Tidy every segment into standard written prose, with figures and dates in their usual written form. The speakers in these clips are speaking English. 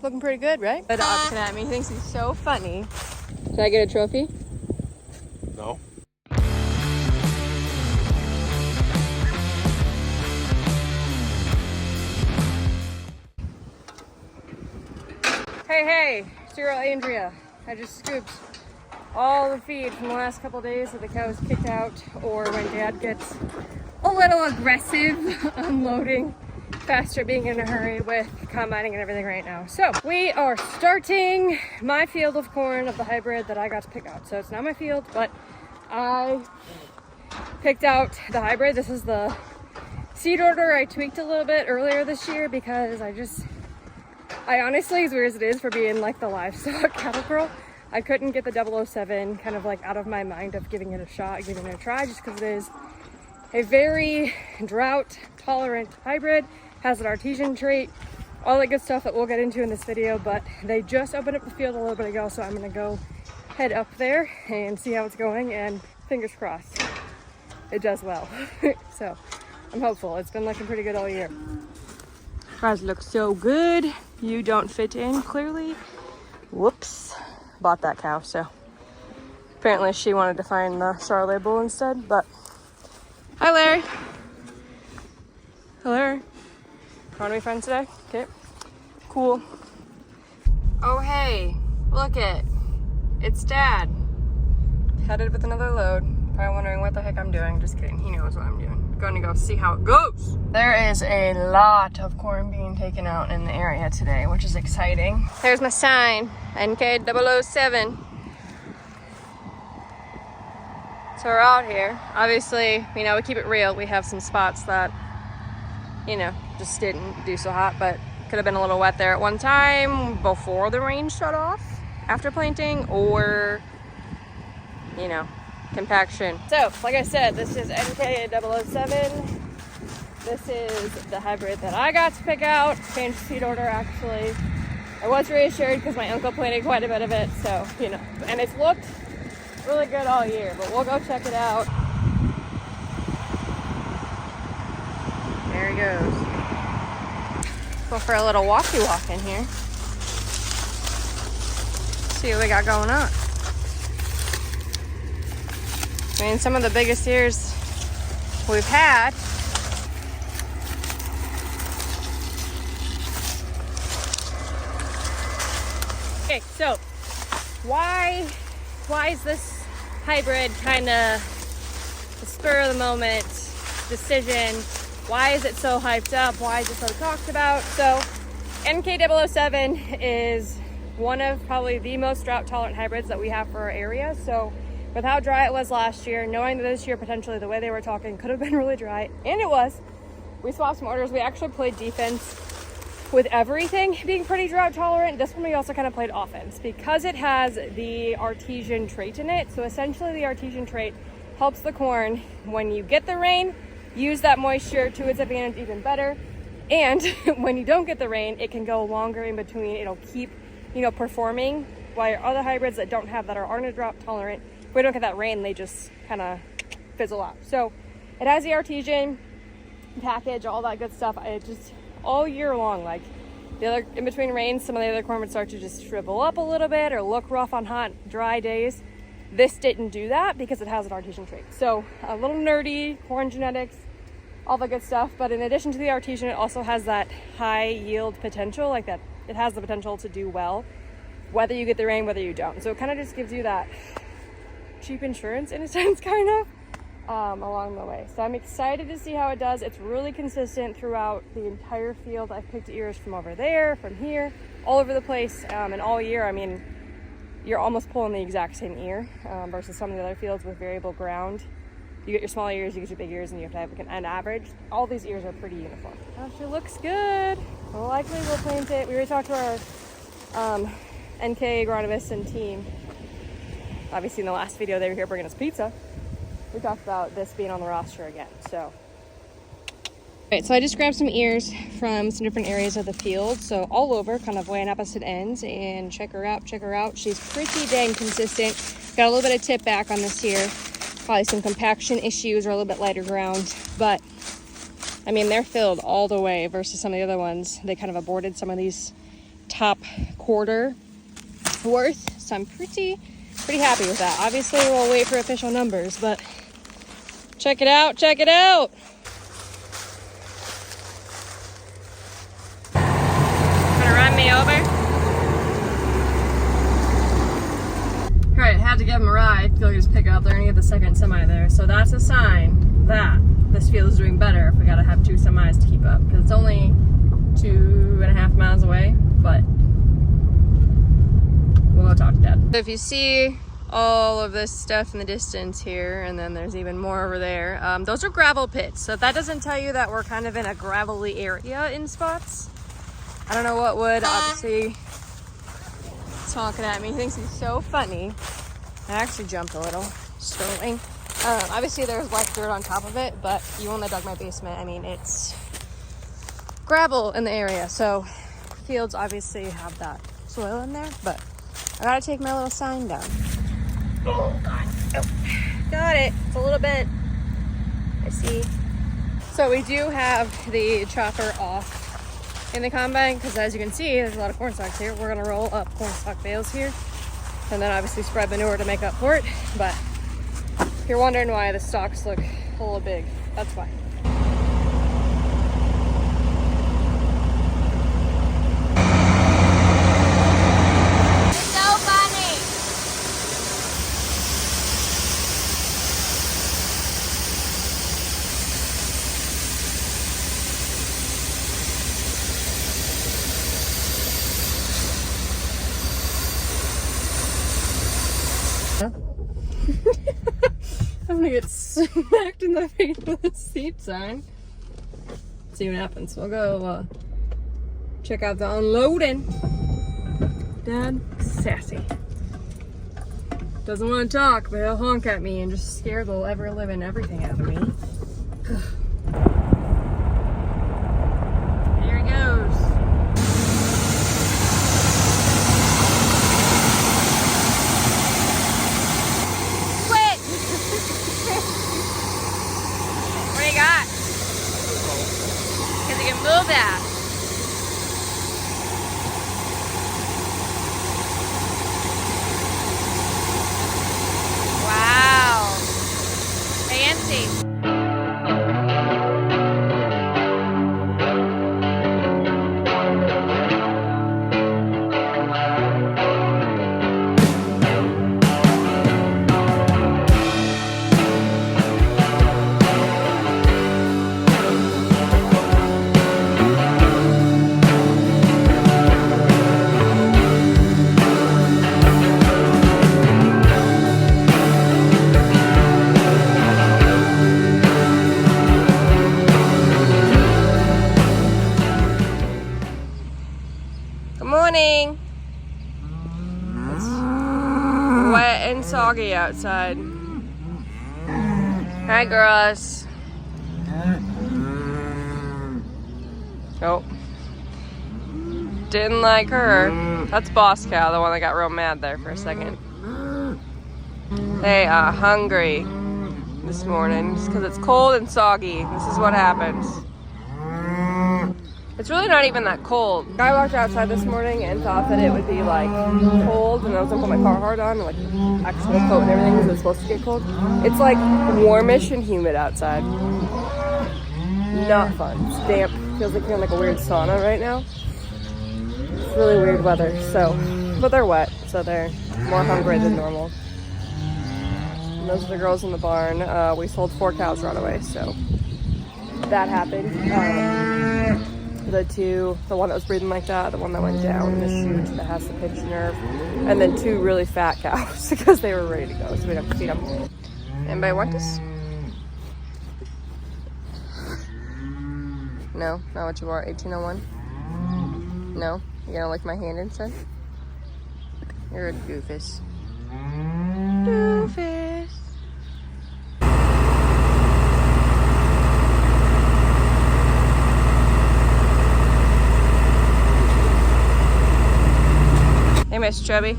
Looking pretty good, right? The dog's looking at me. He thinks he's so funny. Did I get a trophy? No. Hey, Cyril Andrea. I just scooped all the feed from the last couple days that the cows kicked out, or when Dad gets a little aggressive unloading faster, being in a hurry with combining and everything right now. So we are starting my field of corn of the hybrid that I got to pick out. So it's not my field, but I picked out the hybrid. This is the seed order I tweaked a little bit earlier this year because I honestly, as weird as it is for being like the livestock cattle girl, I couldn't get the 007 kind of like out of my mind of giving it a shot, giving it a try, just because it is a very drought tolerant hybrid, has an artesian trait, all that good stuff that we'll get into in this video. But they just opened up the field a little bit ago, so I'm gonna go head up there and see how it's going, and fingers crossed it does well. So I'm hopeful. It's been looking pretty good all year. Fries look so good. You don't fit in, clearly. Whoops. Bought that cow, so apparently she wanted to find the Charolais bull instead, but hi, Larry. Hello. Want to be friends today? Okay. Cool. Oh, hey. Look it. It's Dad. Headed with another load. Probably wondering what the heck I'm doing. Just kidding. He knows what I'm doing. Going to go see how it goes. There is a lot of corn being taken out in the area today, which is exciting. There's my sign, NK007. So we're out here. Obviously, you know, we keep it real. We have some spots that, you know, just didn't do so hot, but could have been a little wet there at one time before the rain shut off after planting, or, you know, compaction. So, like I said, this is NK007. This is the hybrid that I got to pick out. Changed the seed order, actually. I was reassured because my uncle planted quite a bit of it, so, you know, and it's looked really good all year, but we'll go check it out. There he goes. Go for a little walk in here. See what we got going on. I mean, some of the biggest ears we've had. Okay, so why is this hybrid kind of the spur of the moment decision? Why is it so hyped up? Why is it so talked about? So NK007 is one of probably the most drought tolerant hybrids that we have for our area. So with how dry it was last year, knowing that this year potentially the way they were talking could have been really dry, and it was, we swapped some orders. We actually played defense with everything being pretty drought tolerant. This one we also kind of played offense because it has the artesian trait in it. So essentially the artesian trait helps the corn, when you get the rain, use that moisture to its advantage even better. And when you don't get the rain, it can go longer in between. It'll keep, you know, performing, while your other hybrids that don't have that or aren't drought tolerant, if we don't get that rain, they just kind of fizzle out. So it has the artesian package, all that good stuff. It just all year long, like the other in between rains, some of the other corn would start to just shrivel up a little bit or look rough on hot, dry days. This didn't do that because it has an artesian trait. So a little nerdy, corn genetics, all the good stuff. But in addition to the artesian, it also has that high yield potential, like that it has the potential to do well, whether you get the rain, whether you don't. So it kind of just gives you that cheap insurance in a sense, kind of, along the way. So I'm excited to see how it does. It's really consistent throughout the entire field. I've picked ears from over there, from here, all over the place, and all year. I mean, you're almost pulling the exact same ear versus some of the other fields with variable ground. You get your small ears, you get your big ears, and you have to have an average. All these ears are pretty uniform. Actually looks good. Well, likely we'll plant it. We already talked to our NK agronomist and team. Obviously in the last video they were here bringing us pizza. We talked about this being on the roster again, so. Alright, so I just grabbed some ears from some different areas of the field, so all over, kind of way on opposite ends, and check her out. She's pretty dang consistent. Got a little bit of tip back on this here. Probably some compaction issues or a little bit lighter ground, but I mean, they're filled all the way versus some of the other ones. They kind of aborted some of these top quarter worth. So I'm pretty happy with that. Obviously we'll wait for official numbers, but check it out, check it out. Gonna run me over? All right, had to give him a ride. I feel like just pick up there and get the second semi there. So that's a sign that this field is doing better if we gotta have 2 semis to keep up, because it's only 2.5 miles away, but we'll go talk to Dad. So if you see all of this stuff in the distance here, and then there's even more over there, those are gravel pits. So if that doesn't tell you that we're kind of in a gravelly area in spots, I don't know what would. Obviously talking at me, he thinks he's so funny. I actually jumped a little, sterling. Obviously there's like dirt on top of it, but you only dug my basement. I mean, it's gravel in the area, so fields obviously have that soil in there, but I gotta take my little sign down. Oh God, oh. Got it, it's a little bit, I see. So we do have the chopper off in the combine, because as you can see, there's a lot of corn stalks here. We're gonna roll up corn stalk bales here, and then obviously spread manure to make up for it. But if you're wondering why the stalks look a little big, that's why. I'm gonna get smacked in the face with a seat sign. See what happens. We'll go check out the unloading. Dad, sassy. Doesn't want to talk, but he'll honk at me and just scare the ever living everything out of me. Here he goes. Move that. Wow. Fancy. Morning. It's wet and soggy outside. Hi, girls. Oh. Didn't like her. That's Boss Cow, the one that got real mad there for a second. They are hungry this morning just because it's cold and soggy. This is what happens. It's really not even that cold. I walked outside this morning and thought that it would be like cold, and I was gonna put my car hard on, like actual coat and everything because it's supposed to get cold. It's like warmish and humid outside. Not fun. It's damp. Feels like you're in like a weird sauna right now. It's really weird weather. So, but they're wet, so they're more hungry than normal. And those are the girls in the barn. We sold 4 cows right away, so that happened. The one that was breathing like that, the one that went down the chute that has the pinched nerve, and then 2 really fat cows because they were ready to go, so we have to feed them. Anybody want this? No? Not what you want? 1801? No? You gonna lick my hand instead? You're a doofus. Doofus. Hey, Miss Chubby.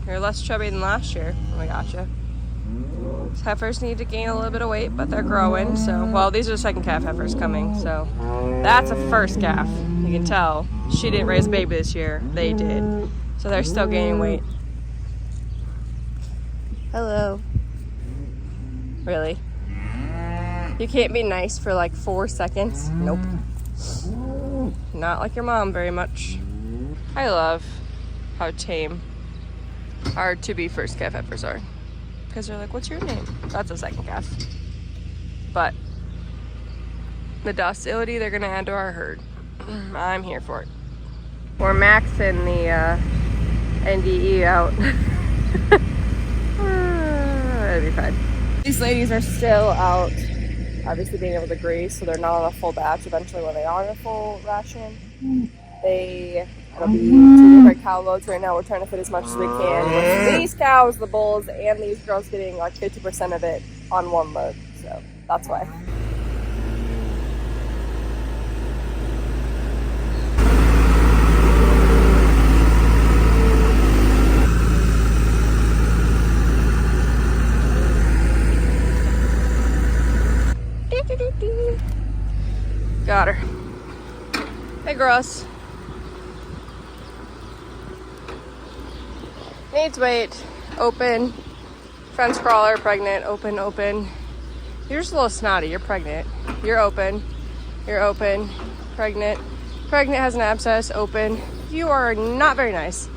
You're less chubby than last year. Oh, I gotcha. Heifers need to gain a little bit of weight, but they're growing. So, well, these are the second calf heifers coming. So that's a first calf. You can tell she didn't raise a baby this year. They did. So they're still gaining weight. Hello. Really? You can't be nice for like 4 seconds? Nope. Not like your mom very much. I love how tame our to-be first calf heifers are. Because they're like, what's your name? That's a second calf. But the docility they're gonna add to our herd, I'm here for it. We're maxing the NDE out. It'll be fine. These ladies are still out, obviously being able to graze, so they're not on a full batch. Eventually when they are on a full ration, it'll be 2 different cow loads. Right now we're trying to fit as much as we can with these cows, the bulls, and these girls getting like 50% of it on one load. So that's why. Got her. Hey, gross. Needs weight. Open. Fence crawler. Pregnant. Open. Open. You're just a little snotty. You're pregnant. You're open. You're open. Pregnant. Pregnant has an abscess. Open. You are not very nice.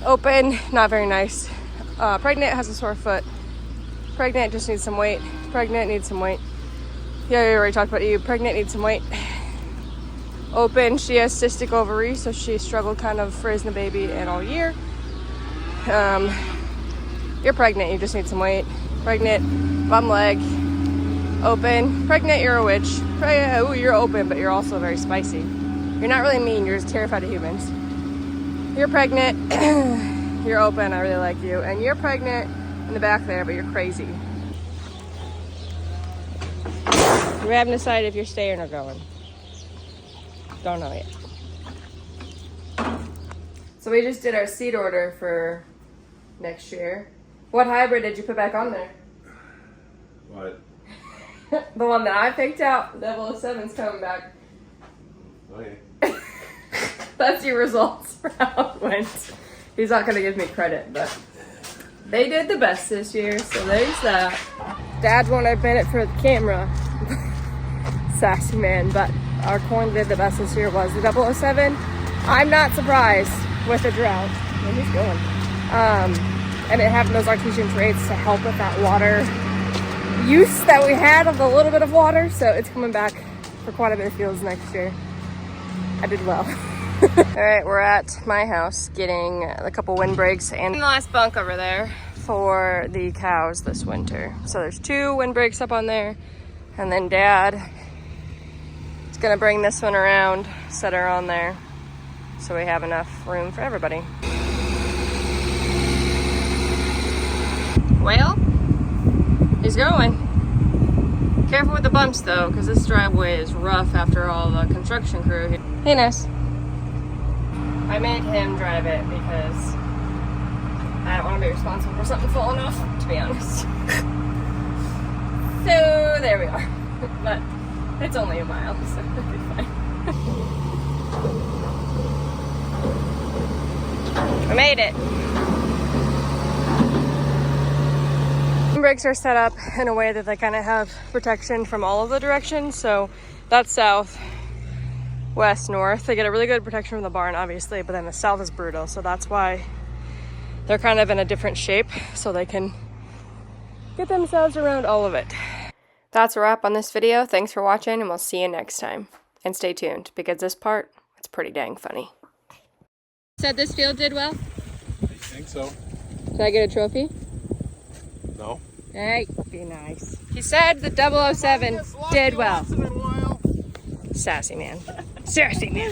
Open. Not very nice. Pregnant has a sore foot. Pregnant just needs some weight. Pregnant needs some weight. Yeah, we already talked about you. Pregnant needs some weight. Open. She has cystic ovaries, so she struggled kind of raising a baby and all year. You're pregnant. You just need some weight. Pregnant. Bum leg. Open. Pregnant. You're a witch. Ooh, you're open, but you're also very spicy. You're not really mean. You're just terrified of humans. You're pregnant. You're open. I really like you. And you're pregnant in the back there, but you're crazy. We haven't decided if you're staying or going. Don't know yet. So we just did our seed order for next year. What hybrid did you put back on there? What? The one that I picked out, 007's coming back. Okay. That's your results for how it went. He's not going to give me credit, but they did the best this year, so there's that. Dad won't admit it for the camera. Sassy man, but our corn did the best this year was the 007. I'm not surprised with the drought. Where he's going. And it having those artesian traits to help with that water use that we had of the little bit of water. So it's coming back for quite a bit of fields next year. I did well. All right, we're at my house getting a couple windbreaks and the last bunk over there for the cows this winter. So there's 2 windbreaks up on there, and then Dad is gonna bring this one around, set her on there, so we have enough room for everybody. Well, he's going. Careful with the bumps though, because this driveway is rough after all the construction crew here. Hey, Ness. I made him drive it because I don't want to be responsible for something falling off, to be honest. So there we are. But it's only a mile, so it'll be fine. I made it. Brakes are set up in a way that they kind of have protection from all of the directions. So that's south, west, north. They get a really good protection from the barn, obviously, but then the south is brutal. So that's why they're kind of in a different shape, so they can get themselves around all of it. That's a wrap on this video. Thanks for watching, and we'll see you next time. And stay tuned, because this part, it's pretty dang funny. Said this field did well? I think so. Did I get a trophy? No. Hey, be nice. He said the 007 did well. Sassy man. Sassy man.